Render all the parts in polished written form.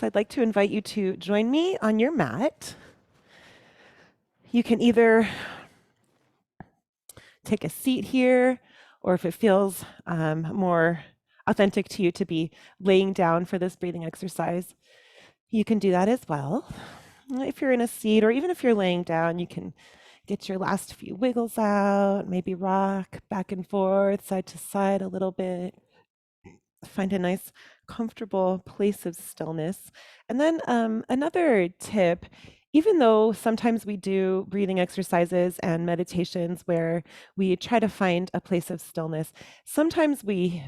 So I'd like to invite you to join me on your mat. You can either take a seat here, or if it feels more authentic to you to be laying down for this breathing exercise, you can do that as well. If you're in a seat, or even if you're laying down, you can get your last few wiggles out, maybe rock back and forth, side to side a little bit. Find a nice, comfortable place of stillness. And then another tip, even though sometimes we do breathing exercises and meditations where we try to find a place of stillness, sometimes we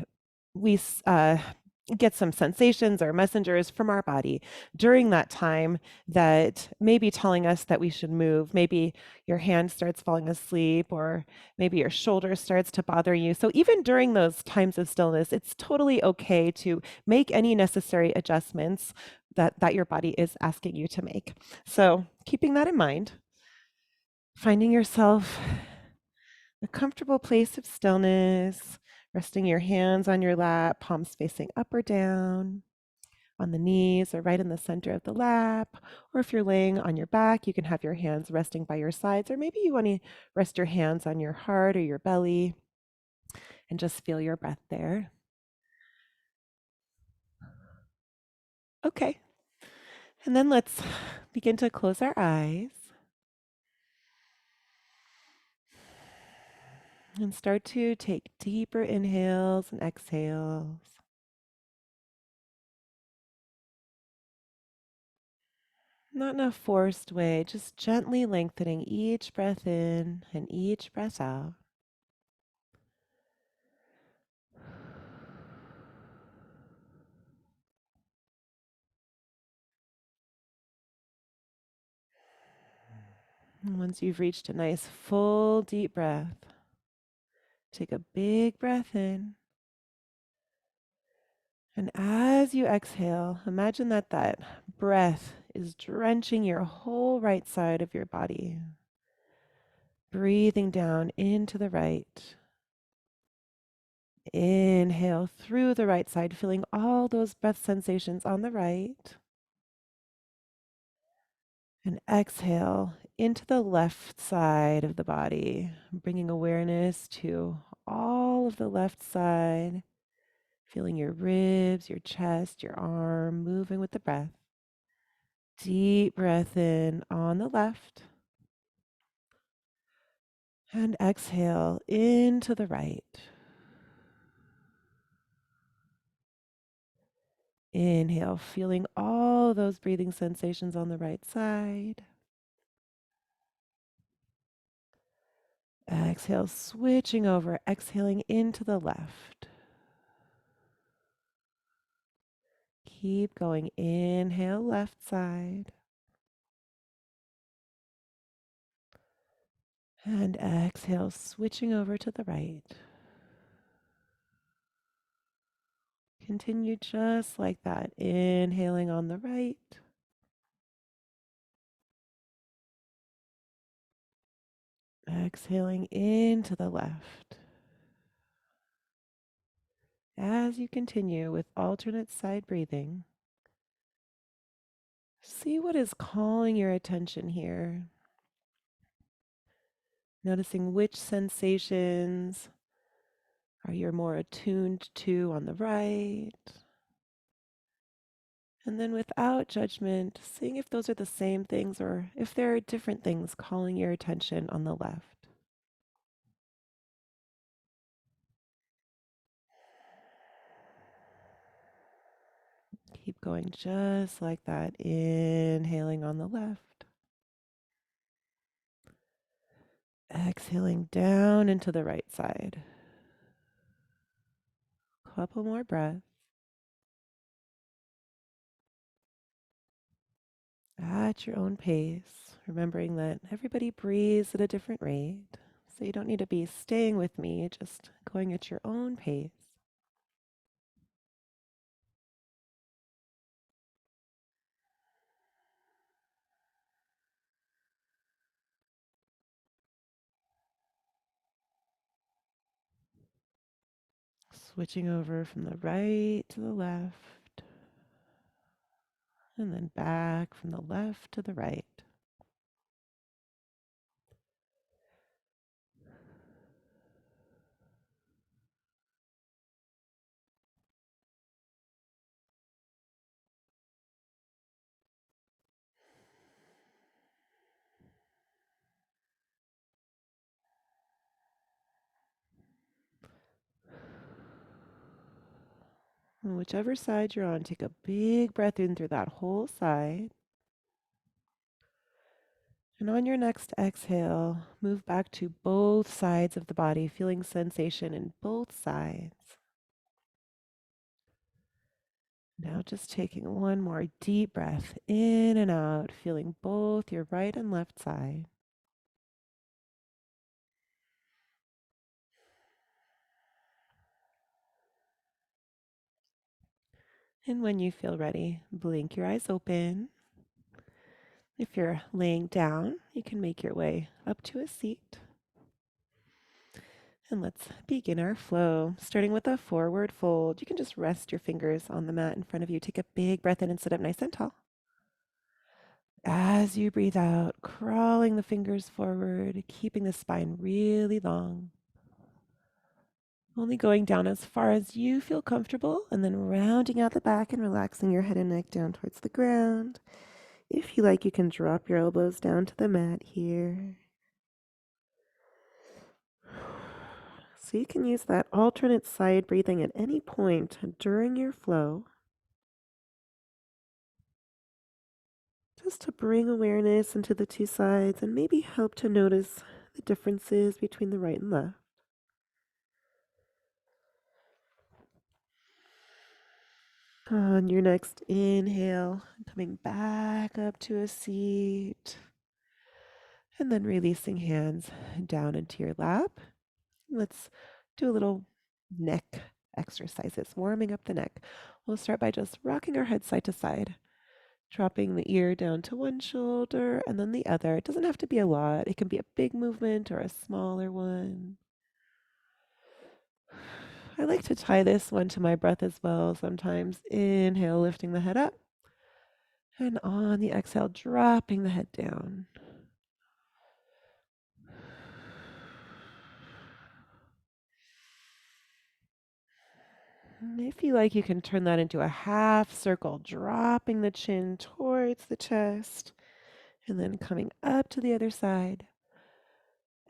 get some sensations or messengers from our body during that time that may be telling us that we should move. Maybe your hand starts falling asleep, or maybe your shoulder starts to bother you. So even during those times of stillness, it's totally okay to make any necessary adjustments that your body is asking you to make. So keeping that in mind, finding yourself a comfortable place of stillness, resting your hands on your lap, palms facing up or down, on the knees or right in the center of the lap. Or if you're laying on your back, you can have your hands resting by your sides, or maybe you want to rest your hands on your heart or your belly and just feel your breath there. Okay. And then let's begin to close our eyes and start to take deeper inhales and exhales. Not in a forced way, just gently lengthening each breath in and each breath out. And once you've reached a nice full deep breath, take a big breath in. And as you exhale, imagine that breath is drenching your whole right side of your body. Breathing down into the right. Inhale through the right side, feeling all those breath sensations on the right. And exhale into the left side of the body, bringing awareness to all of the left side, feeling your ribs, your chest, your arm moving with the breath. Deep breath in on the left. And exhale into the right. Inhale, feeling all those breathing sensations on the right side. Exhale, switching over, exhaling into the left. Keep going. Inhale, left side. And exhale, switching over to the right. Continue just like that. Inhaling on the right. Exhaling into the left. As you continue with alternate side breathing, see what is calling your attention here. Noticing which sensations are you more attuned to on the right. And then without judgment, seeing if those are the same things or if there are different things calling your attention on the left. Keep going just like that. Inhaling on the left. Exhaling down into the right side. Couple more breaths. At your own pace, remembering that everybody breathes at a different rate. So you don't need to be staying with me, just going at your own pace. Switching over from the right to the left. and then back from the left to the right. And whichever side you're on, take a big breath in through that whole side. And on your next exhale, move back to both sides of the body, feeling sensation in both sides. Now just taking one more deep breath in and out, feeling both your right and left side. And when you feel ready, blink your eyes open. If you're laying down, you can make your way up to a seat. And let's begin our flow, starting with a forward fold. You can just rest your fingers on the mat in front of you. Take a big breath in and sit up nice and tall. As you breathe out, crawling the fingers forward, keeping the spine really long. Only going down as far as you feel comfortable, and then rounding out the back and relaxing your head and neck down towards the ground. If you like, you can drop your elbows down to the mat here. So you can use that alternate side breathing at any point during your flow, just to bring awareness into the two sides and maybe help to notice the differences between the right and left. On your next inhale, coming back up to a seat, and then releasing hands down into your lap. Let's do a little neck exercises, warming up the neck. We'll start by just rocking our head side to side, dropping the ear down to one shoulder and then the other. It doesn't have to be a lot. It can be a big movement or a smaller one. I like to tie this one to my breath as well sometimes. Inhale, lifting the head up. And on the exhale, dropping the head down. And if you like, you can turn that into a half circle, dropping the chin towards the chest and then coming up to the other side.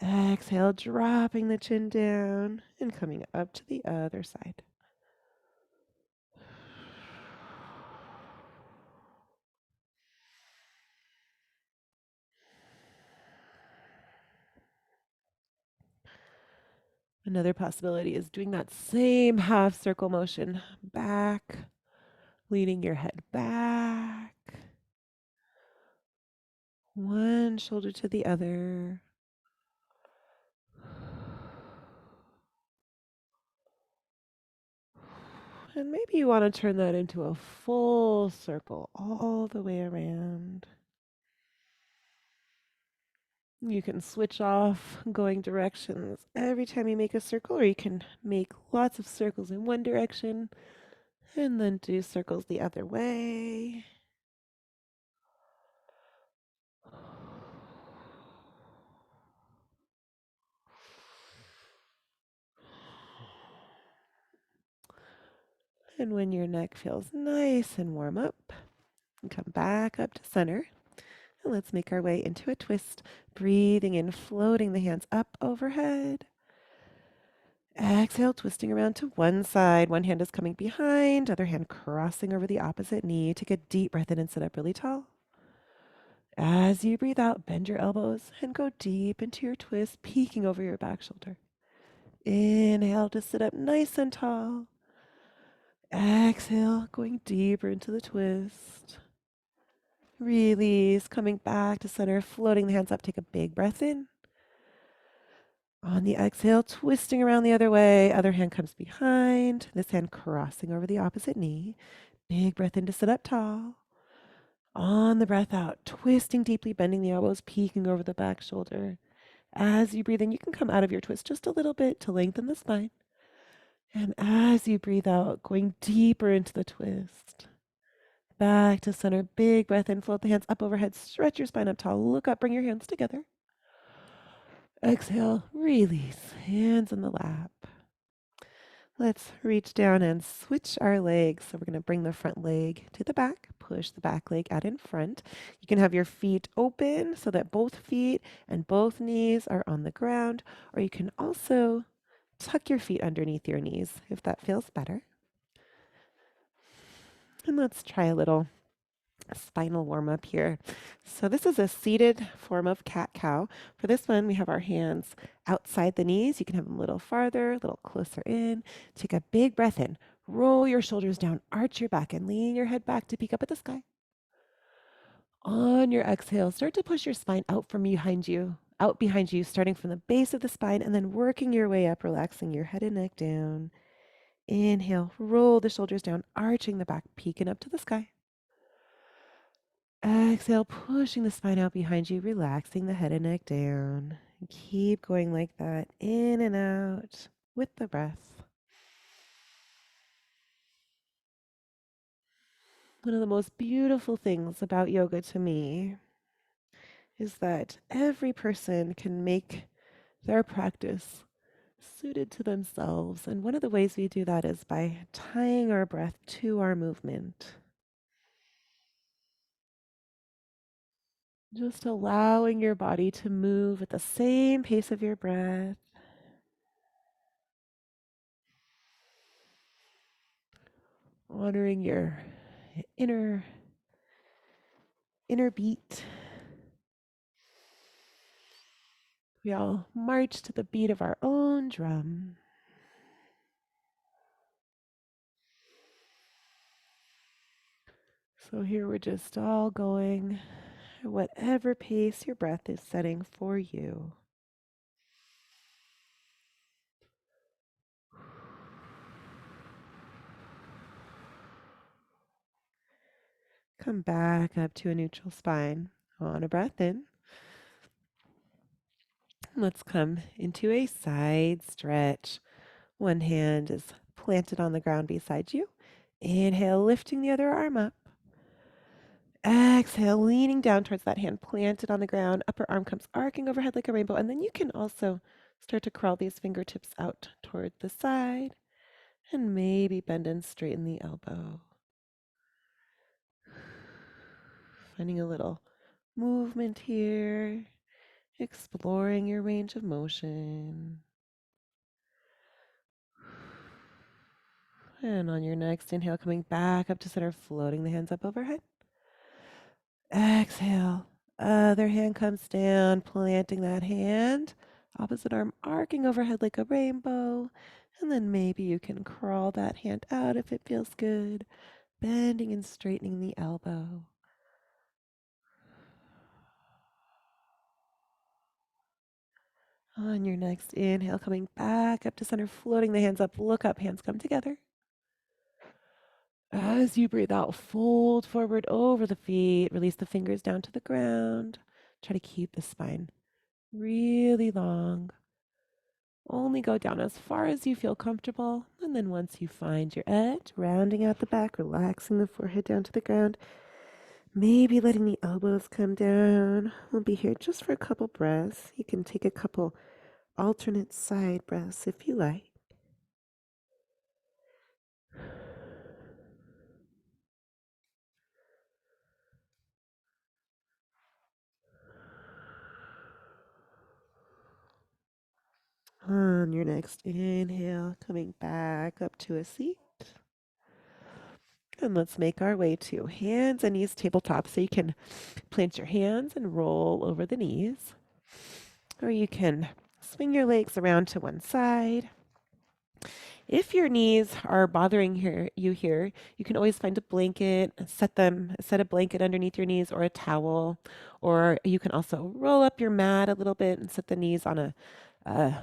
Exhale, dropping the chin down and coming up to the other side. Another possibility is doing that same half circle motion back, leaning your head back, one shoulder to the other. And maybe you want to turn that into a full circle all the way around. You can switch off going directions every time you make a circle, or you can make lots of circles in one direction and then do circles the other way. And when your neck feels nice and warm up, come back up to center. And let's make our way into a twist. Breathing in, floating the hands up overhead. Exhale, twisting around to one side. One hand is coming behind, other hand crossing over the opposite knee. Take a deep breath in and sit up really tall. As you breathe out, bend your elbows and go deep into your twist, peeking over your back shoulder. Inhale to sit up nice and tall. Exhale, going deeper into the twist. Release, coming back to center, floating the hands up. Take a big breath in. On the exhale, twisting around the other way. Other hand comes behind. This hand crossing over the opposite knee. Big breath in to sit up tall. On the breath out, twisting deeply, bending the elbows, peeking over the back shoulder. As you breathe in, you can come out of your twist just a little bit to lengthen the spine. And as you breathe out, going deeper into the twist. back to center. Big breath in. Float the hands up overhead. Stretch your spine up tall. Look up. Bring your hands together. Exhale. Release. Hands in the lap. Let's reach down and switch our legs. So we're going to bring the front leg to the back, push the back leg out in front. You can have your feet open so that both feet and both knees are on the ground, or you can also tuck your feet underneath your knees if that feels better. And let's try a little spinal warm up here. So this is a seated form of cat-cow. For this one, we have our hands outside the knees. You can have them a little farther, a little closer in. Take a big breath in. Roll your shoulders down, arch your back, and lean your head back to peek up at the sky. On your exhale, start to push your spine out behind you, starting from the base of the spine and then working your way up, relaxing your head and neck down. Inhale, roll the shoulders down, arching the back, peeking up to the sky. Exhale, pushing the spine out behind you, relaxing the head and neck down. Keep going like that, in and out with the breath. One of the most beautiful things about yoga to me is that every person can make their practice suited to themselves. And one of the ways we do that is by tying our breath to our movement. Just allowing your body to move at the same pace of your breath. Honoring your inner beat. We all march to the beat of our own drum. So here we're just all going at whatever pace your breath is setting for you. Come back up to a neutral spine. On a breath in. Let's come into a side stretch. One hand is planted on the ground beside you. Inhale, lifting the other arm up. Exhale, leaning down towards that hand planted on the ground. Upper arm comes arcing overhead like a rainbow. And then you can also start to crawl these fingertips out toward the side. And maybe bend and straighten the elbow. Finding a little movement here. Exploring your range of motion. And on your next inhale, coming back up to center, floating the hands up overhead. Exhale. Other hand comes down, planting that hand. Opposite arm arcing overhead like a rainbow. And then maybe you can crawl that hand out if it feels good. Bending and straightening the elbow. On your next inhale, coming back up to center, floating the hands up. Look up, hands come together. As you breathe out, fold forward over the feet. Release the fingers down to the ground. Try to keep the spine really long. Only go down as far as you feel comfortable. And then once you find your edge, rounding out the back, relaxing the forehead down to the ground. Maybe letting the elbows come down. We'll be here just for a couple breaths. You can take a couple alternate side breaths if you like. On your next inhale, coming back up to a seat. And let's make our way to hands and knees tabletop. So you can plant your hands and roll over the knees. Or you can swing your legs around to one side. If your knees are bothering you here, you can always find a blanket, set a blanket underneath your knees or a towel. Or you can also roll up your mat a little bit and set the knees on the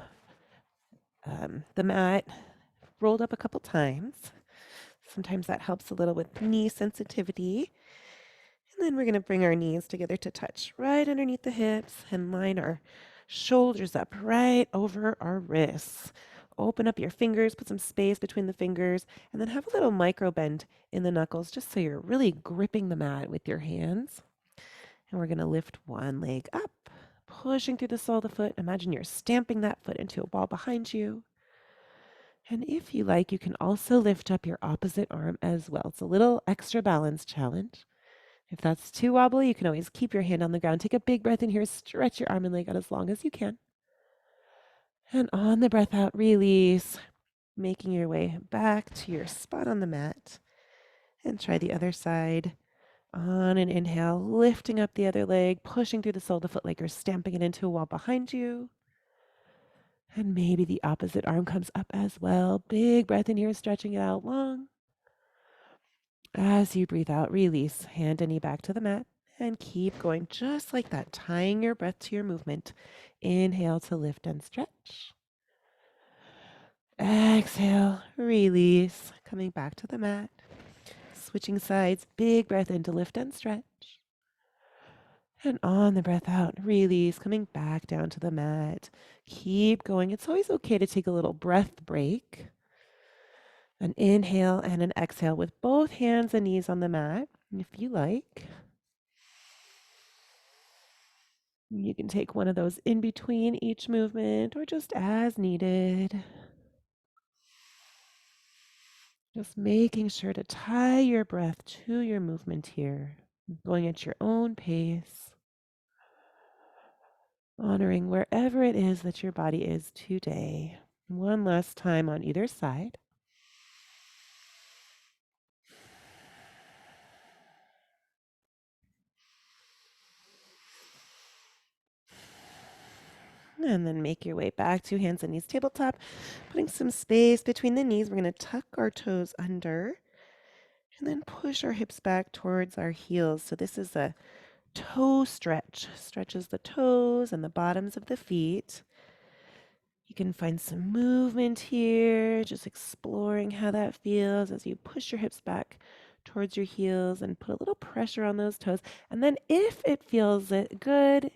mat rolled up a couple times. Sometimes that helps a little with knee sensitivity. And then we're going to bring our knees together to touch right underneath the hips and line our shoulders up right over our wrists. open up your fingers, put some space between the fingers, and then have a little micro bend in the knuckles just so you're really gripping the mat with your hands. And we're going to lift one leg up, pushing through the sole of the foot. Imagine you're stamping that foot into a wall behind you. And if you like, you can also lift up your opposite arm as well. It's a little extra balance challenge. If that's too wobbly, you can always keep your hand on the ground. Take a big breath in here, stretch your arm and leg out as long as you can. And on the breath out, release, making your way back to your spot on the mat. And try the other side. On an inhale, lifting up the other leg, pushing through the sole of the foot like you're stamping it into a wall behind you. And maybe the opposite arm comes up as well. Big breath in here, stretching it out long. As you breathe out, release. Hand and knee back to the mat. And keep going just like that, tying your breath to your movement. Inhale to lift and stretch. Exhale, release. Coming back to the mat. Switching sides, big breath in to lift and stretch. And on the breath out, release, coming back down to the mat. Keep going. It's always okay to take a little breath break. An inhale and an exhale with both hands and knees on the mat. And if you like, you can take one of those in between each movement or just as needed. Just making sure to tie your breath to your movement here, going at your own pace, honoring wherever it is that your body is today. One last time on either side. And then make your way back to hands and knees tabletop, putting some space between the knees. We're going to tuck our toes under and then push our hips back towards our heels. So this is a toe stretch. Stretches the toes and the bottoms of the feet. You can find some movement here, just exploring how that feels as you push your hips back towards your heels and put a little pressure on those toes. And then if it feels good,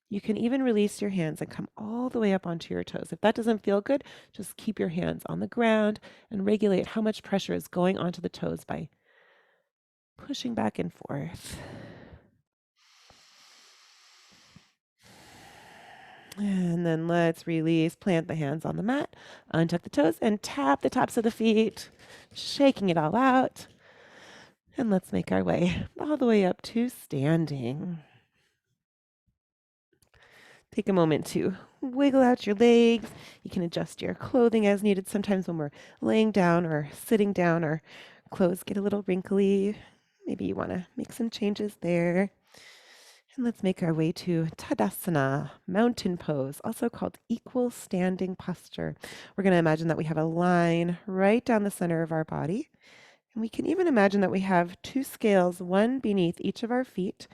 you can even release your hands and come all the way up onto your toes. If that doesn't feel good, just keep your hands on the ground and regulate how much pressure is going onto the toes by pushing back and forth. And then let's release, plant the hands on the mat, untuck the toes, and tap the tops of the feet, shaking it all out. And let's make our way all the way up to standing. Take a moment to wiggle out your legs. You can adjust your clothing as needed. Sometimes when we're laying down or sitting down, our clothes get a little wrinkly. Maybe you want to make some changes there. And let's make our way to Tadasana, mountain pose, also called equal standing posture. We're going to imagine that we have a line right down the center of our body. And we can even imagine that we have two scales, one beneath each of our feet.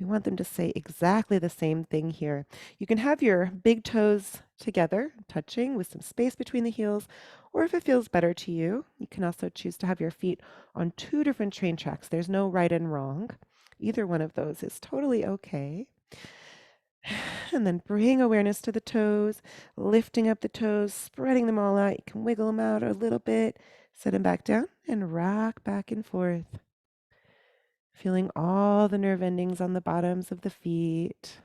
We want them to say exactly the same thing here. You can have your big toes together, touching with some space between the heels, or if it feels better to you, you can also choose to have your feet on two different train tracks. There's no right and wrong. Either one of those is totally okay. And then bring awareness to the toes, lifting up the toes, spreading them all out. You can wiggle them out a little bit, set them back down, and rock back and forth. Feeling all the nerve endings on the bottoms of the feet.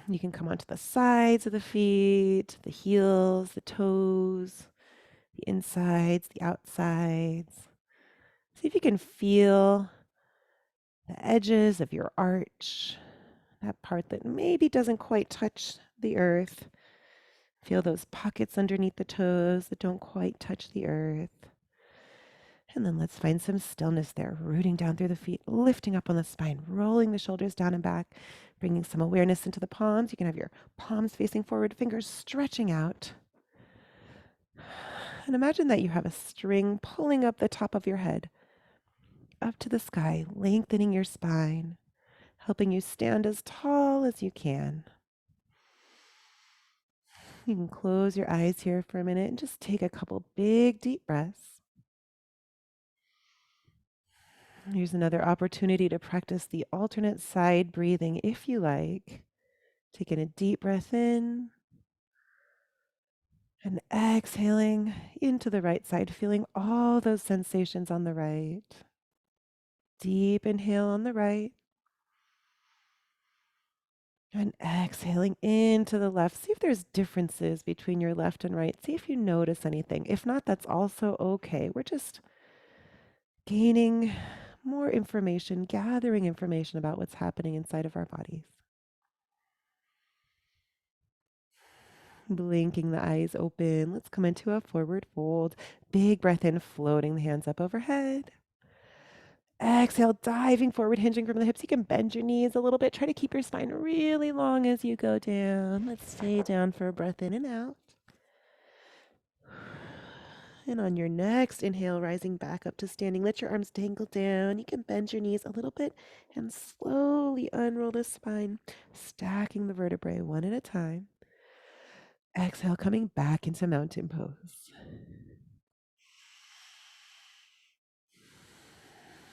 You can come onto the sides of the feet, the heels, the toes, the insides, the outsides. See if you can feel the edges of your arch, that part that maybe doesn't quite touch the earth. Feel those pockets underneath the toes that don't quite touch the earth. And then let's find some stillness there, rooting down through the feet, lifting up on the spine, rolling the shoulders down and back, bringing some awareness into the palms. You can have your palms facing forward, fingers stretching out. And imagine that you have a string pulling up the top of your head, up to the sky, lengthening your spine, helping you stand as tall as you can. You can close your eyes here for a minute and just take a couple big, deep breaths. Here's another opportunity to practice the alternate side breathing if you like. Taking a deep breath in and exhaling into the right side, feeling all those sensations on the right. Deep inhale on the right. And exhaling into the left. See if there's differences between your left and right. See if you notice anything. If not, that's also okay. We're just gaining more information, gathering information about what's happening inside of our bodies. Blinking the eyes open. Let's come into a forward fold. Big breath in, floating the hands up overhead. Exhale, diving forward, hinging from the hips. You can bend your knees a little bit. Try to keep your spine really long as you go down. Let's stay down for a breath in and out. And on your next inhale, rising back up to standing, let your arms dangle down. You can bend your knees a little bit and slowly unroll the spine, stacking the vertebrae one at a time. Exhale, coming back into mountain pose.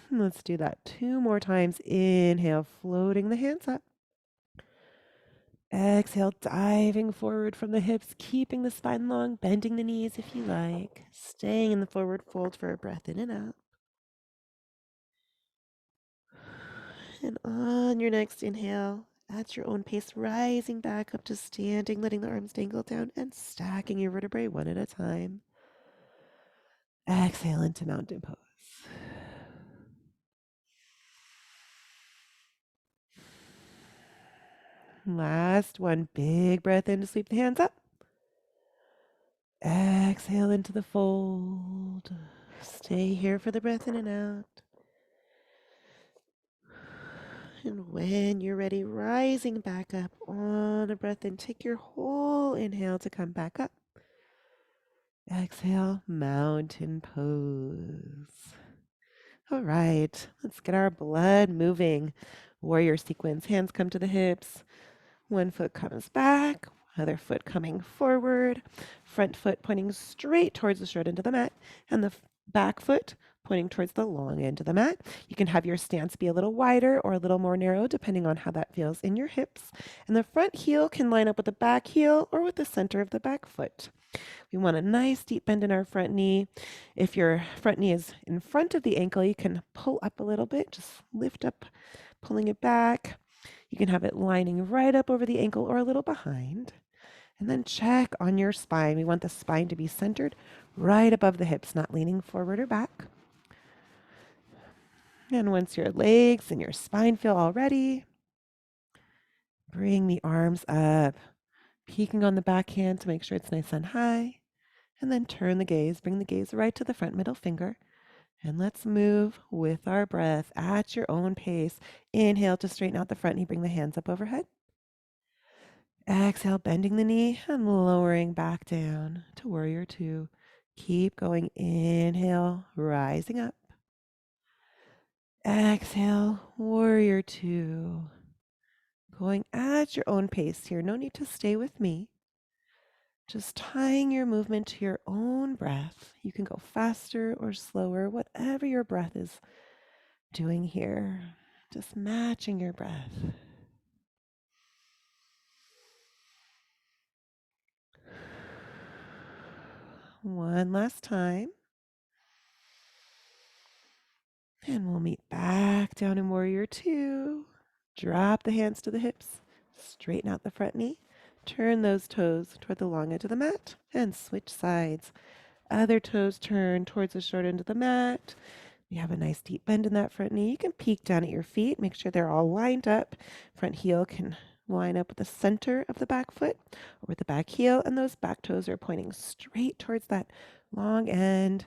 Let's do that 2 more times. Inhale, floating the hands up. Exhale, diving forward from the hips, keeping the spine long, bending the knees if you like. Staying in the forward fold for a breath in and out. And on your next inhale, at your own pace, rising back up to standing, letting the arms dangle down and stacking your vertebrae one at a time. Exhale into mountain pose. Last one, big breath in to sweep the hands up. Exhale into the fold. Stay here for the breath in and out. And when you're ready, rising back up on a breath in, take your whole inhale to come back up. Exhale, mountain pose. All right, let's get our blood moving. Warrior sequence, hands come to the hips. One foot comes back, other foot coming forward. Front foot pointing straight towards the short end of the mat, and the back foot pointing towards the long end of the mat. You can have your stance be a little wider or a little more narrow, depending on how that feels in your hips. And the front heel can line up with the back heel or with the center of the back foot. We want a nice deep bend in our front knee. If your front knee is in front of the ankle, you can pull up a little bit, just lift up, pulling it back. You can have it lining right up over the ankle or a little behind. And then check on your spine. We want the spine to be centered right above the hips, not leaning forward or back. And once your legs and your spine feel all ready, bring the arms up, peeking on the backhand to make sure it's nice and high. And then turn the gaze, bring the gaze right to the front middle finger. And let's move with our breath at your own pace. Inhale to straighten out the front knee, bring the hands up overhead. Exhale, bending the knee and lowering back down to warrior two. Keep going. Inhale, rising up. Exhale, warrior two. Going at your own pace here. No need to stay with me. Just tying your movement to your own breath. You can go faster or slower, whatever your breath is doing here. Just matching your breath. One last time. And we'll meet back down in warrior two. Drop the hands to the hips. Straighten out the front knee. Turn those toes toward the long edge of the mat and switch sides. Other toes turn towards the short end of the mat. We have a nice deep bend in that front knee. You can peek down at your feet. Make sure they're all lined up. Front heel can line up with the center of the back foot or with the back heel. And those back toes are pointing straight towards that long end.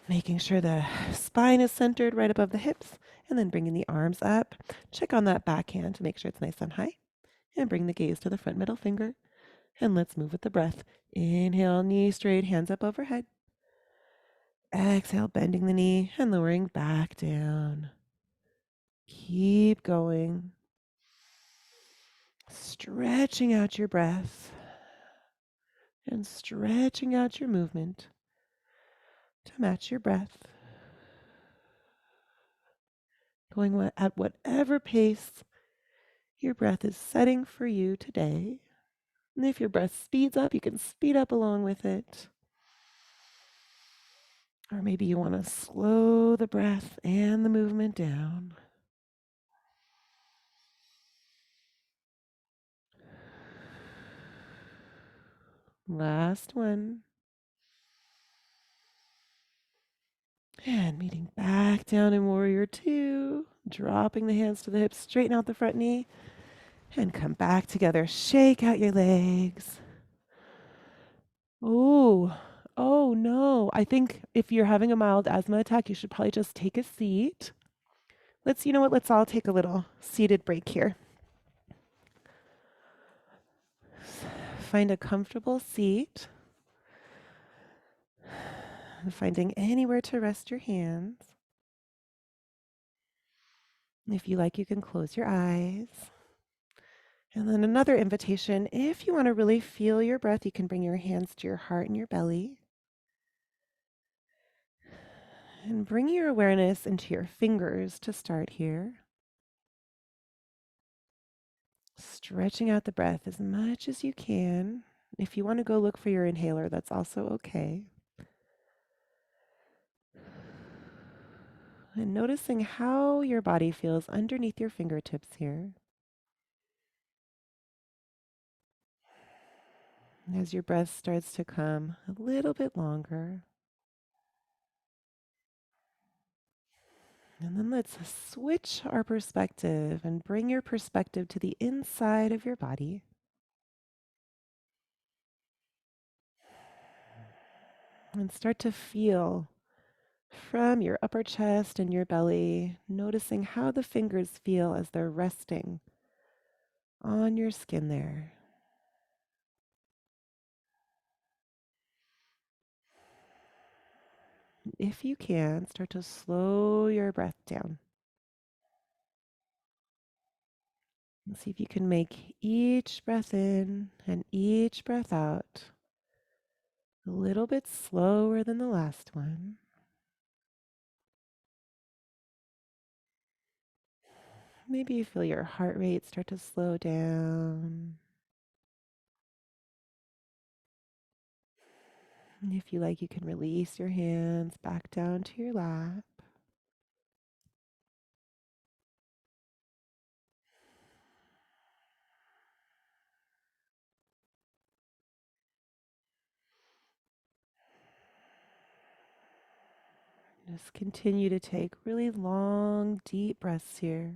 Making sure the spine is centered right above the hips. And then bringing the arms up. Check on that backhand to make sure it's nice and high. And bring the gaze to the front middle finger. And let's move with the breath. Inhale, knee straight, hands up overhead. Exhale, bending the knee and lowering back down. Keep going. Stretching out your breath and stretching out your movement to match your breath. Going at whatever pace your breath is setting for you today. And if your breath speeds up, you can speed up along with it. Or maybe you want to slow the breath and the movement down. Last one. And meeting back down in Warrior Two. Dropping the hands to the hips, straighten out the front knee. And come back together. Shake out your legs. Oh, oh no. I think if you're having a mild asthma attack, you should probably just take a seat. You know what? Let's all take a little seated break here. Find a comfortable seat. Finding anywhere to rest your hands. If you like, you can close your eyes. And then another invitation, if you want to really feel your breath, you can bring your hands to your heart and your belly. And bring your awareness into your fingers to start here. Stretching out the breath as much as you can. If you want to go look for your inhaler, that's also okay. And noticing how your body feels underneath your fingertips here. As your breath starts to come a little bit longer. And then let's switch our perspective and bring your perspective to the inside of your body. And start to feel from your upper chest and your belly, noticing how the fingers feel as they're resting on your skin there. If you can, start to slow your breath down. And see if you can make each breath in and each breath out a little bit slower than the last one. Maybe you feel your heart rate start to slow down. And if you like, you can release your hands back down to your lap. Just continue to take really long, deep breaths here.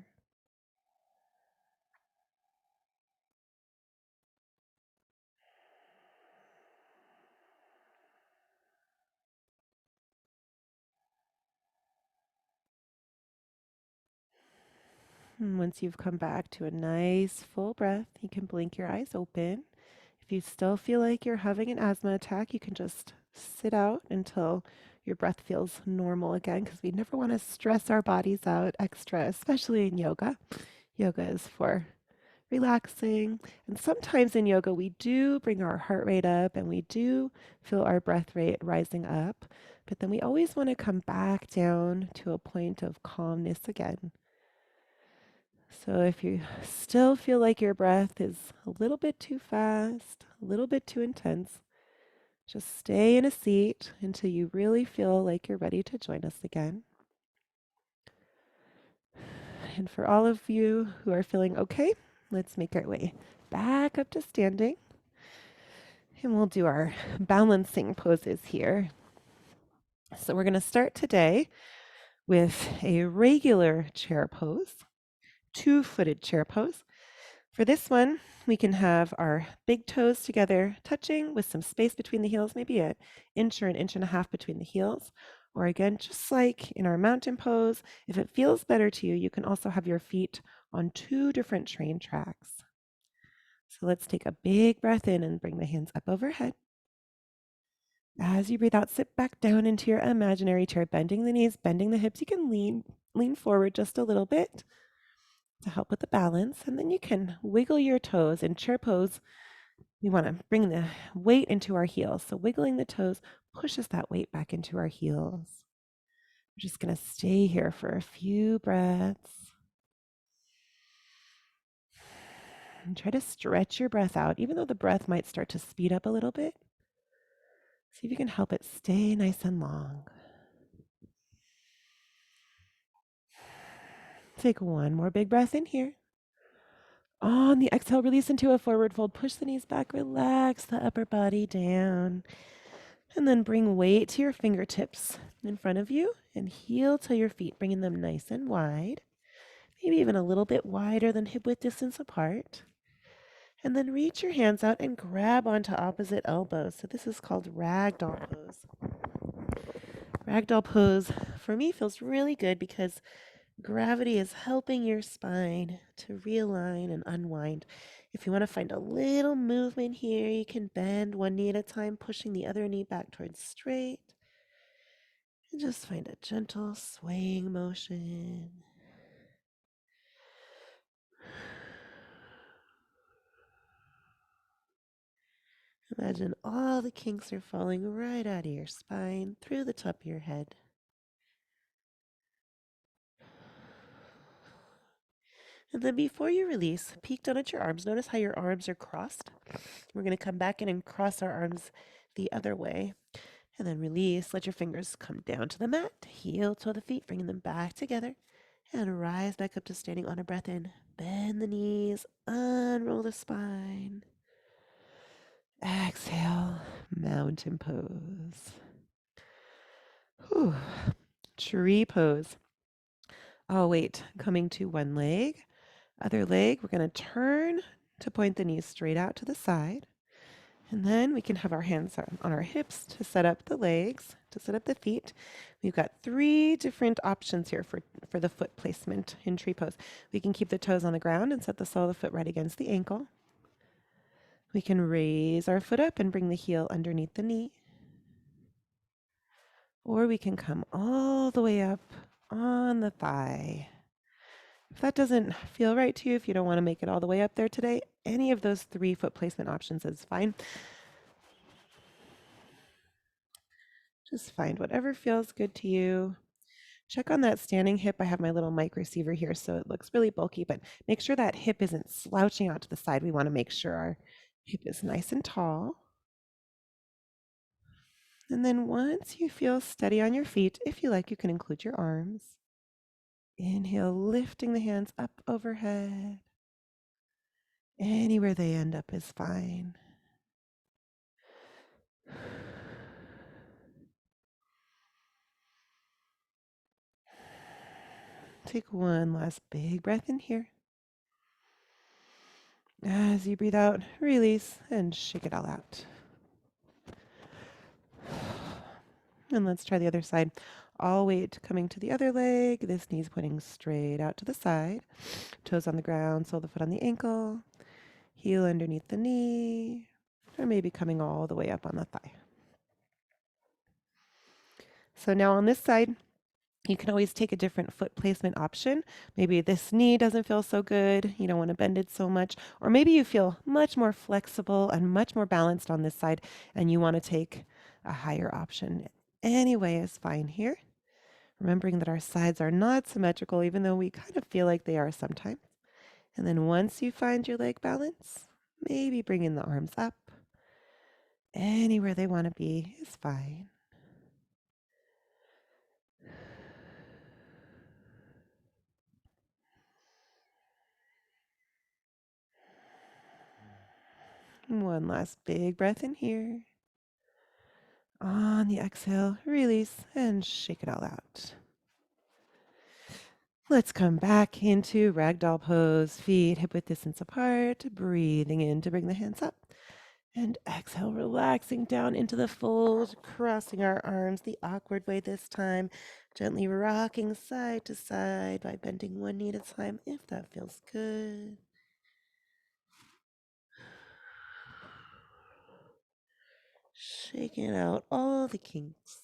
And once you've come back to a nice full breath, you can blink your eyes open. If you still feel like you're having an asthma attack, you can just sit out until your breath feels normal again, because we never want to stress our bodies out extra, especially in yoga. Yoga is for relaxing. And sometimes in yoga, we do bring our heart rate up and we do feel our breath rate rising up. But then we always want to come back down to a point of calmness again. So if you still feel like your breath is a little bit too fast, a little bit too intense, just stay in a seat until you really feel like you're ready to join us again. And for all of you who are feeling okay, let's make our way back up to standing. And we'll do our balancing poses here. So we're going to start today with a regular chair pose, two-footed chair pose. For this one, we can have our big toes together, touching with some space between the heels, maybe an inch or an inch and a half between the heels. Or again, just like in our mountain pose, if it feels better to you, you can also have your feet on two different train tracks. So let's take a big breath in and bring the hands up overhead. As you breathe out, sit back down into your imaginary chair, bending the knees, bending the hips. You can lean forward just a little bit to help with the balance. And then you can wiggle your toes. In chair pose, we want to bring the weight into our heels. So wiggling the toes pushes that weight back into our heels. We're just going to stay here for a few breaths. And try to stretch your breath out, even though the breath might start to speed up a little bit. See if you can help it stay nice and long. Take one more big breath in here. On the exhale, release into a forward fold. Push the knees back, relax the upper body down. And then bring weight to your fingertips in front of you and heel to your feet, bringing them nice and wide. Maybe even a little bit wider than hip width distance apart. And then reach your hands out and grab onto opposite elbows. So this is called ragdoll pose. Ragdoll pose for me feels really good because gravity is helping your spine to realign and unwind. If you want to find a little movement here, you can bend one knee at a time, pushing the other knee back towards straight. And just find a gentle swaying motion. Imagine all the kinks are falling right out of your spine, through the top of your head. And then before you release, peek down at your arms. Notice how your arms are crossed. We're going to come back in and cross our arms the other way. And then release. Let your fingers come down to the mat. Heel toe the feet, bringing them back together. And rise back up to standing on a breath in. Bend the knees, unroll the spine. Exhale, mountain pose. Whew. Tree pose. Oh, wait, coming to one leg. Other leg, we're going to turn to point the knees straight out to the side. And then we can have our hands on our hips to set up the legs, to set up the feet. We've got 3 different options here for the foot placement in tree pose. We can keep the toes on the ground and set the sole of the foot right against the ankle. We can raise our foot up and bring the heel underneath the knee. Or we can come all the way up on the thigh. If that doesn't feel right to you, if you don't want to make it all the way up there today, any of those 3 foot placement options is fine. Just find whatever feels good to you. Check on that standing hip. I have my little mic receiver here, so it looks really bulky, but make sure that hip isn't slouching out to the side. We want to make sure our hip is nice and tall. And then once you feel steady on your feet, if you like, you can include your arms. Inhale, lifting the hands up overhead. Anywhere they end up is fine. Take one last big breath in here. As you breathe out, release and shake it all out. And let's try the other side. All weight coming to the other leg. This knee's pointing straight out to the side. Toes on the ground, sole of the foot on the ankle. Heel underneath the knee. Or maybe coming all the way up on the thigh. So now on this side, you can always take a different foot placement option. Maybe this knee doesn't feel so good. You don't want to bend it so much. Or maybe you feel much more flexible and much more balanced on this side and you want to take a higher option. Any way is fine here. Remembering that our sides are not symmetrical, even though we kind of feel like they are sometimes. And then once you find your leg balance, maybe bringing the arms up. Anywhere they want to be is fine. One last big breath in here. On the exhale, release and shake it all out. Let's come back into ragdoll pose, feet hip width distance apart, breathing in to bring the hands up. And exhale, relaxing down into the fold, crossing our arms the awkward way this time, gently rocking side to side by bending one knee at a time if that feels good. Shaking out all the kinks.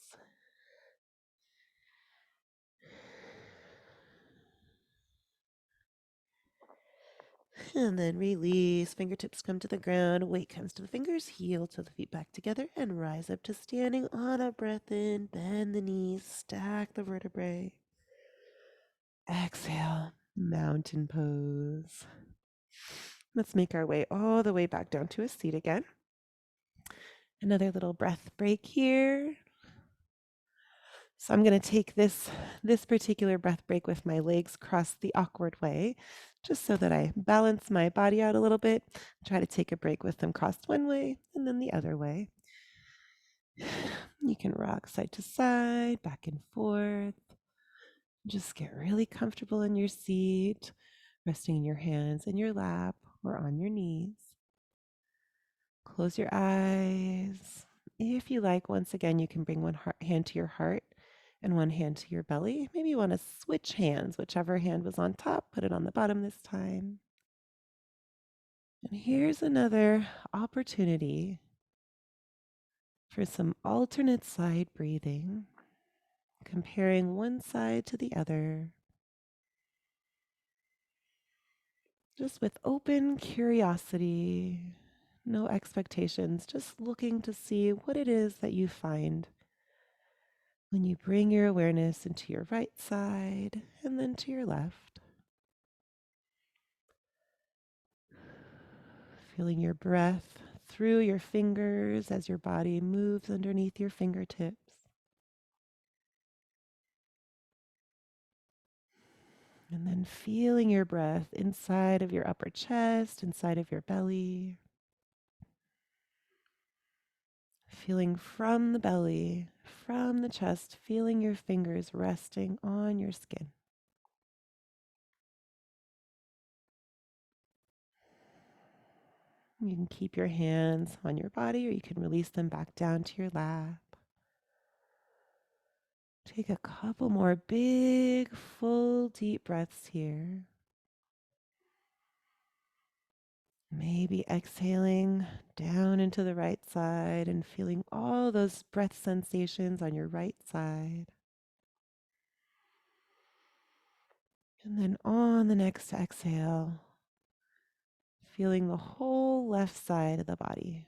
And then release. Fingertips come to the ground. Weight comes to the fingers. Heel to the feet back together and rise up to standing on a breath in. Bend the knees. Stack the vertebrae. Exhale. Mountain pose. Let's make our way all the way back down to a seat again. Another little breath break here. So I'm going to take this particular breath break with my legs crossed the awkward way, just so that I balance my body out a little bit. Try to take a break with them crossed one way and then the other way. You can rock side to side, back and forth. Just get really comfortable in your seat, resting in your hands in your lap or on your knees. Close your eyes. If you like, once again, you can bring one hand to your heart and one hand to your belly. Maybe you want to switch hands. Whichever hand was on top, put it on the bottom this time. And here's another opportunity for some alternate side breathing, comparing one side to the other, just with open curiosity, no expectations, just looking to see what it is that you find when you bring your awareness into your right side and then to your left. Feeling your breath through your fingers as your body moves underneath your fingertips. And then feeling your breath inside of your upper chest, inside of your belly. Feeling from the belly, from the chest, feeling your fingers resting on your skin. You can keep your hands on your body or you can release them back down to your lap. Take a couple more big, full, deep breaths here. Maybe exhaling down into the right side and feeling all those breath sensations on your right side. And then on the next exhale, feeling the whole left side of the body.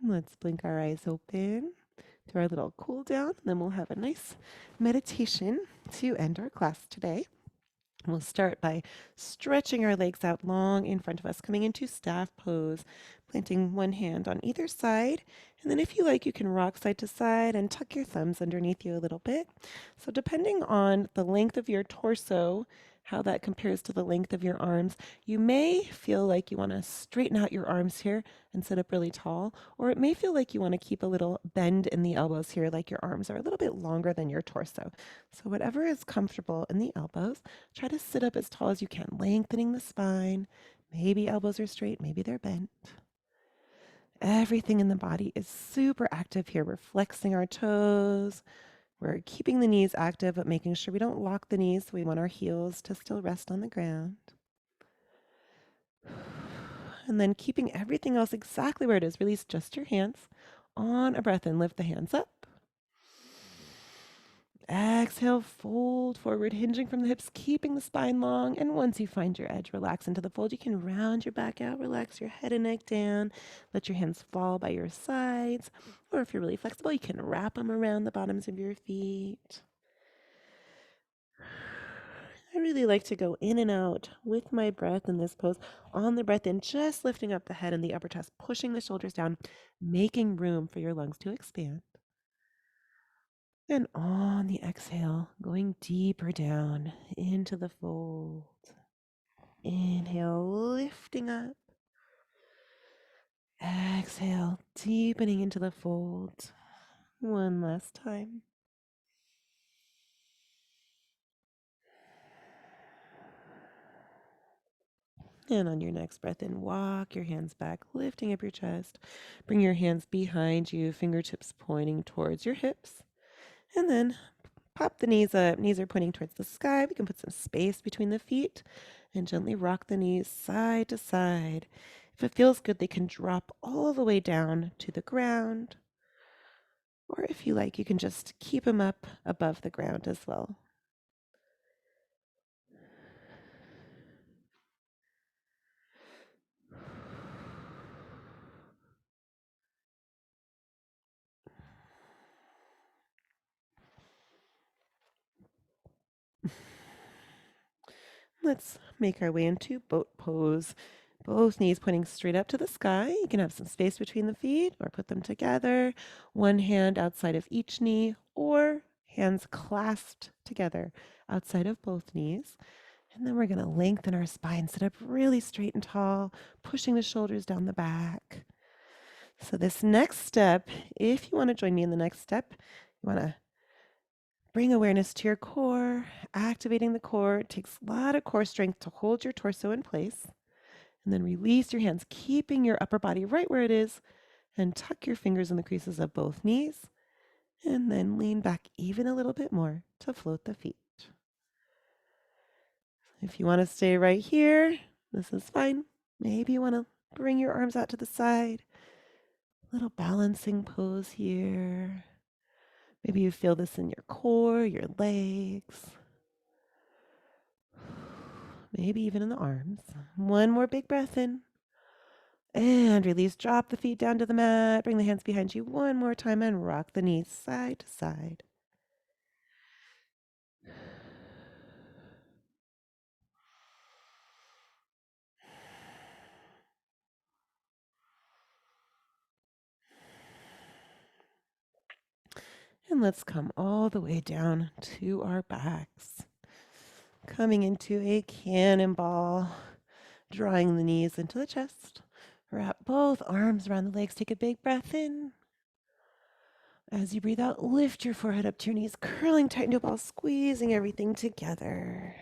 Let's blink our eyes open, do our little cool down, and then we'll have a nice meditation to end our class today. We'll start by stretching our legs out long in front of us, coming into staff pose, planting one hand on either side. And then if you like, you can rock side to side and tuck your thumbs underneath you a little bit. So depending on the length of your torso, how that compares to the length of your arms, you may feel like you want to straighten out your arms here and sit up really tall, or it may feel like you want to keep a little bend in the elbows here, like your arms are a little bit longer than your torso. So whatever is comfortable in the elbows, try to sit up as tall as you can, lengthening the spine. Maybe elbows are straight, maybe they're bent. Everything in the body is super active here. We're flexing our toes. We're keeping the knees active, but making sure we don't lock the knees. We want our heels to still rest on the ground. And then keeping everything else exactly where it is. Release just your hands. On a breath in, lift the hands up. Exhale, fold forward, hinging from the hips, keeping the spine long. And once you find your edge, relax into the fold. You can round your back out, relax your head and neck down. Let your hands fall by your sides. Or if you're really flexible, you can wrap them around the bottoms of your feet. I really like to go in and out with my breath in this pose. On the breath in, just lifting up the head and the upper chest, pushing the shoulders down, making room for your lungs to expand. And on the exhale, going deeper down into the fold. Inhale, lifting up. Exhale, deepening into the fold. One last time. And on your next breath in, walk your hands back, lifting up your chest. Bring your hands behind you, fingertips pointing towards your hips. And then pop the knees up. Knees are pointing towards the sky. We can put some space between the feet and gently rock the knees side to side. If it feels good, they can drop all the way down to the ground. Or if you like, you can just keep them up above the ground as well. Let's make our way into boat pose. Both knees pointing straight up to the sky. You can have some space between the feet or put them together. One hand outside of each knee or hands clasped together outside of both knees. And then we're going to lengthen our spine, sit up really straight and tall, pushing the shoulders down the back. So this next step, if you want to join me in the next step, you want to bring awareness to your core, activating the core. It takes a lot of core strength to hold your torso in place. And then release your hands, keeping your upper body right where it is, and tuck your fingers in the creases of both knees. And then lean back even a little bit more to float the feet. If you want to stay right here, this is fine. Maybe you want to bring your arms out to the side. Little balancing pose here. Maybe you feel this in your core, your legs. Maybe even in the arms. One more big breath in. And release. Drop the feet down to the mat. Bring the hands behind you one more time and rock the knees side to side. And let's come all the way down to our backs. Coming into a cannonball. Drawing the knees into the chest. Wrap both arms around the legs. Take a big breath in. As you breathe out, lift your forehead up to your knees, curling tight into a ball, squeezing everything together.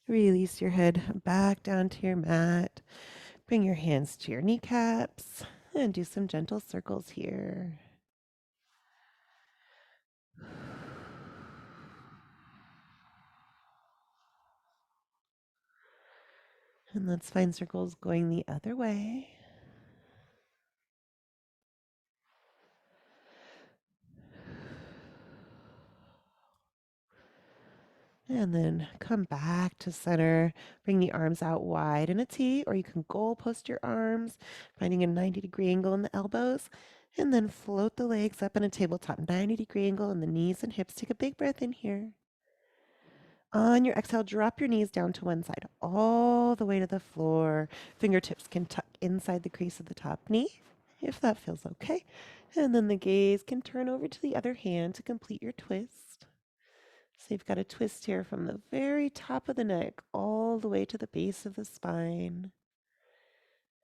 Release your head back down to your mat. Bring your hands to your kneecaps and do some gentle circles here. And let's find circles going the other way. And then come back to center. Bring the arms out wide in a T, or you can goal post your arms, finding a 90-degree angle in the elbows. And then float the legs up in a tabletop 90-degree angle in the knees and hips. Take a big breath in here. On your exhale, drop your knees down to one side, all the way to the floor. Fingertips can tuck inside the crease of the top knee, if that feels okay. And then the gaze can turn over to the other hand to complete your twist. So you've got a twist here from the very top of the neck all the way to the base of the spine.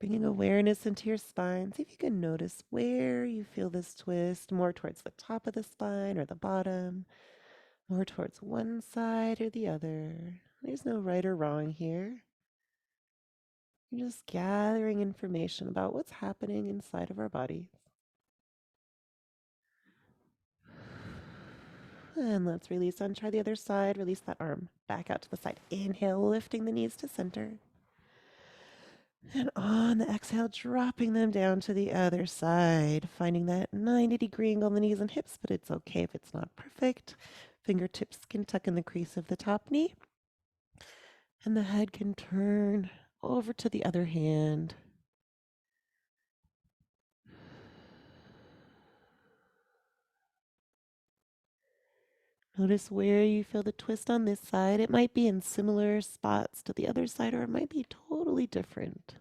Bringing awareness into your spine. See if you can notice where you feel this twist, more towards the top of the spine or the bottom, more towards one side or the other. There's no right or wrong here. You're just gathering information about what's happening inside of our bodies. And let's release on. Try the other side. Release that arm back out to the side. Inhale, lifting the knees to center. And on the exhale, dropping them down to the other side, finding that 90-degree angle on the knees and hips, but it's okay if it's not perfect. Fingertips can tuck in the crease of the top knee. And the head can turn over to the other hand. Notice where you feel the twist on this side. It might be in similar spots to the other side, or it might be totally different.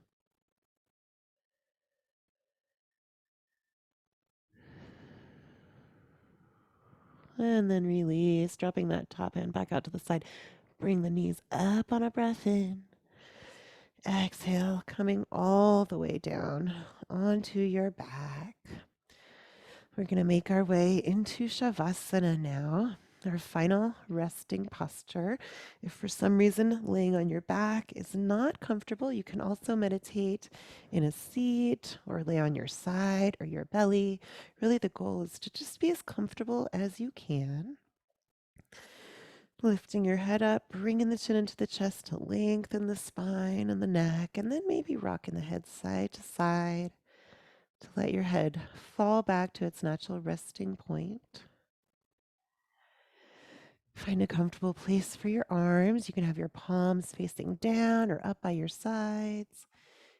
And then release, dropping that top hand back out to the side. Bring the knees up on a breath in. Exhale, coming all the way down onto your back. We're going to make our way into Shavasana now, our final resting posture. If for some reason laying on your back is not comfortable, you can also meditate in a seat or lay on your side or your belly. Really, the goal is to just be as comfortable as you can. Lifting your head up, bringing the chin into the chest to lengthen the spine and the neck, and then maybe rocking the head side to side to let your head fall back to its natural resting point. Find a comfortable place for your arms. You can have your palms facing down or up by your sides.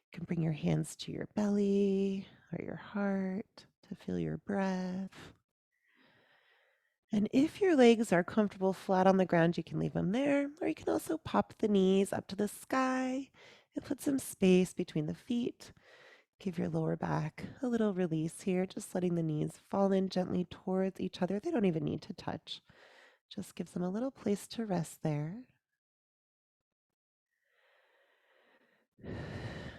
You can bring your hands to your belly or your heart to feel your breath. And if your legs are comfortable flat on the ground, you can leave them there, or you can also pop the knees up to the sky and put some space between the feet. Give your lower back a little release here, just letting the knees fall in gently towards each other. They don't even need to touch. Just gives them a little place to rest there.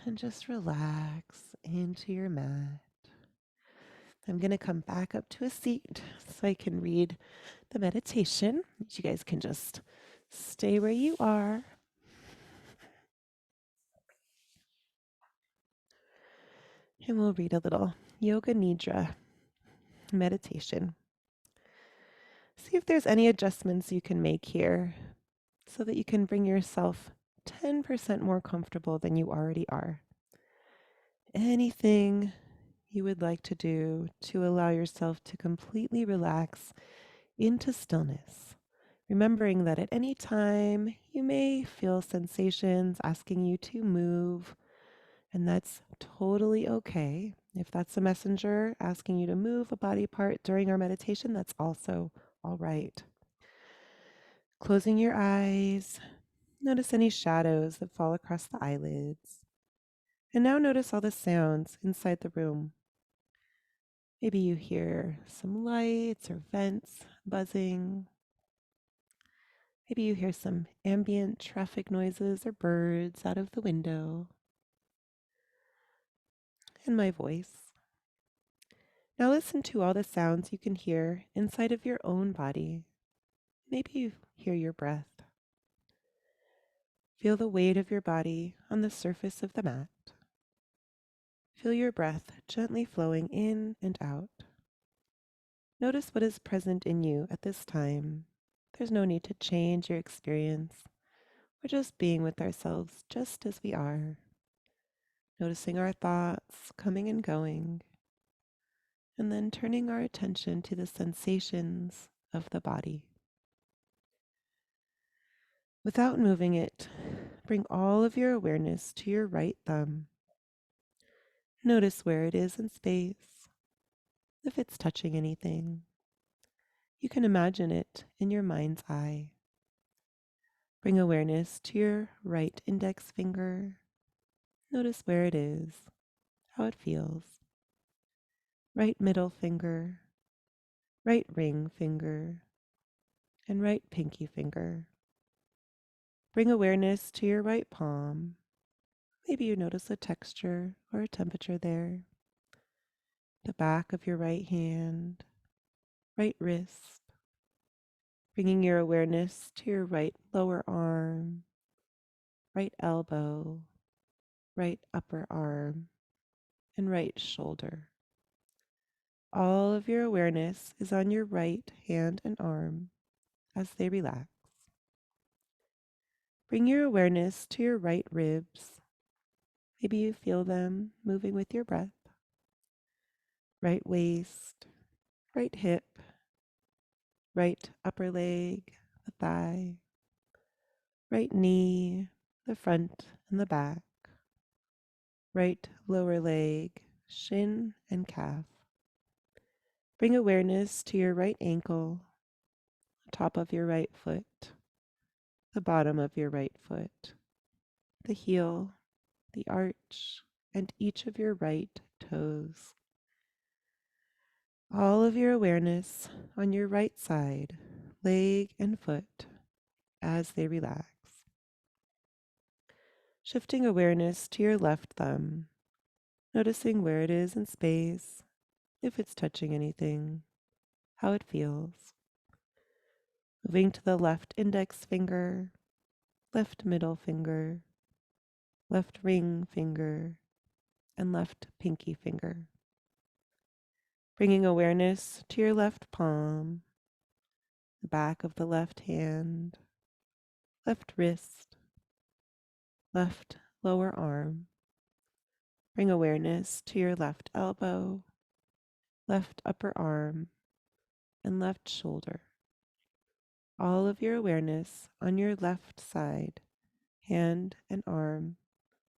And just relax into your mat. I'm going to come back up to a seat so I can read the meditation. You guys can just stay where you are. And we'll read a little Yoga Nidra meditation. See if there's any adjustments you can make here so that you can bring yourself 10% more comfortable than you already are. Anything you would like to do to allow yourself to completely relax into stillness, remembering that at any time you may feel sensations asking you to move, and that's totally okay. If that's a messenger asking you to move a body part during our meditation, that's also all right. Closing your eyes, notice any shadows that fall across the eyelids. And now notice all the sounds inside the room. Maybe you hear some lights or vents buzzing. Maybe you hear some ambient traffic noises or birds out of the window. And my voice. Now listen to all the sounds you can hear inside of your own body. Maybe you hear your breath. Feel the weight of your body on the surface of the mat. Feel your breath gently flowing in and out. Notice what is present in you at this time. There's no need to change your experience. We're just being with ourselves just as we are. Noticing our thoughts coming and going, and then turning our attention to the sensations of the body. Without moving it, bring all of your awareness to your right thumb. Notice where it is in space, if it's touching anything. You can imagine it in your mind's eye. Bring awareness to your right index finger. Notice where it is, how it feels. Right middle finger, right ring finger, and right pinky finger. Bring awareness to your right palm. Maybe you notice a texture or a temperature there. The back of your right hand, right wrist. Bringing your awareness to your right lower arm, right elbow, right upper arm, and right shoulder. All of your awareness is on your right hand and arm as they relax. Bring your awareness to your right ribs. Maybe you feel them moving with your breath. Right waist, right hip, right upper leg, the thigh, right knee, the front and the back, right lower leg, shin and calf. Bring awareness to your right ankle, top of your right foot, the bottom of your right foot, the heel, the arch, and each of your right toes. All of your awareness on your right side, leg and foot, as they relax. Shifting awareness to your left thumb, noticing where it is in space, if it's touching anything, how it feels. Moving to the left index finger, left middle finger, left ring finger, and left pinky finger. Bringing awareness to your left palm, the back of the left hand, left wrist, left lower arm. Bring awareness to your left elbow, left upper arm, and left shoulder. All of your awareness on your left side, hand and arm,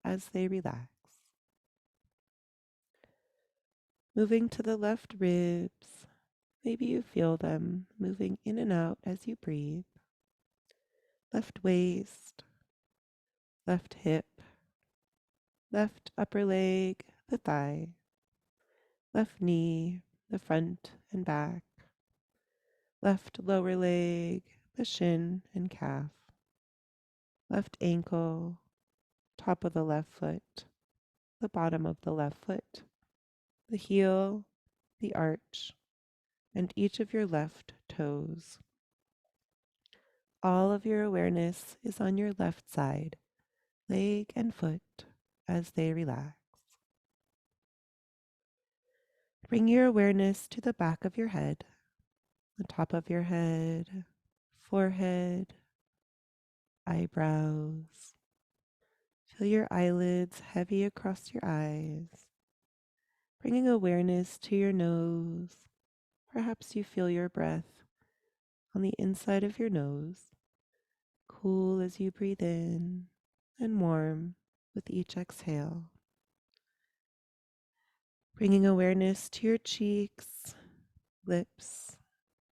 as they relax. Moving to the left ribs, Maybe you feel them moving in and out as you breathe. Left waist, left hip, left upper leg, the thigh, left knee, the front and back, left lower leg, the shin and calf, left ankle, top of the left foot, the bottom of the left foot, the heel, the arch, and each of your left toes. All of your awareness is on your left side, leg and foot, as they relax. Bring your awareness to the back of your head, the top of your head, forehead, eyebrows. Feel your eyelids heavy across your eyes, bringing awareness to your nose. Perhaps you feel your breath on the inside of your nose, cool as you breathe in and warm with each exhale. Bringing awareness to your cheeks, lips,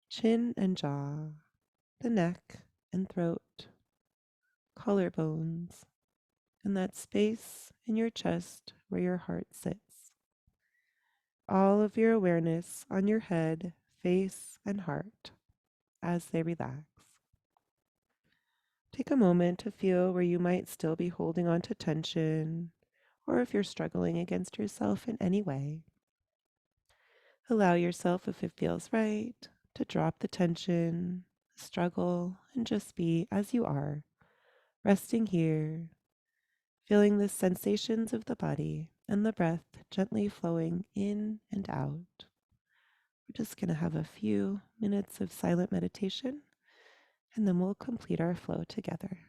chin and jaw, the neck and throat, collarbones, and that space in your chest where your heart sits. All of your awareness on your head, face, and heart as they relax. Take a moment to feel where you might still be holding on to tension, or if you're struggling against yourself in any way. Allow yourself, if it feels right, to drop the tension, the struggle, and just be as you are, resting here, feeling the sensations of the body and the breath gently flowing in and out. We're just going to have a few minutes of silent meditation, and then we'll complete our flow together.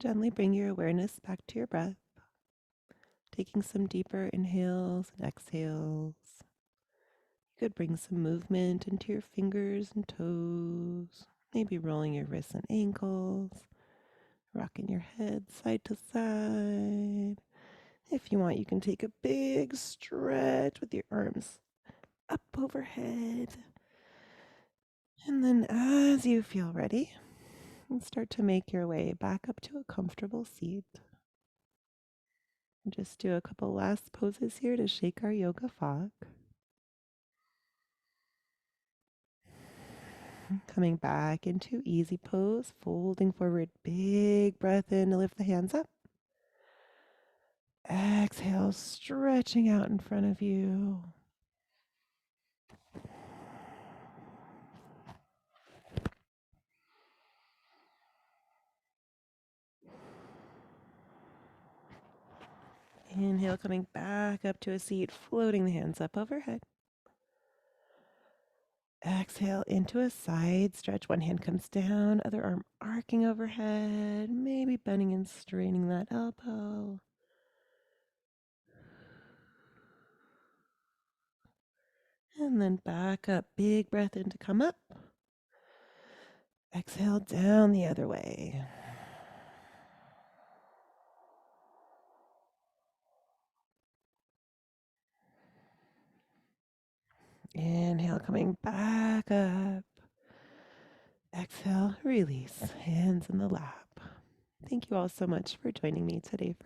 Gently bring your awareness back to your breath, taking some deeper inhales and exhales. You could bring some movement into your fingers and toes, maybe rolling your wrists and ankles, rocking your head side to side. If you want, you can take a big stretch with your arms up overhead. And then as you feel ready, you start to make your way back up to a comfortable seat. Just do a couple last poses here to shake our yoga fog. Coming back into easy pose, folding forward, big breath in to lift the hands up. Exhale, stretching out in front of you. Inhale, coming back up to a seat, floating the hands up overhead. Exhale into a side stretch. One hand comes down, other arm arcing overhead, maybe bending and straining that elbow. And then back up, big breath in to come up. Exhale down the other way. Inhale, coming back up. Exhale, release, hands in the lap. Thank you all so much for joining me today for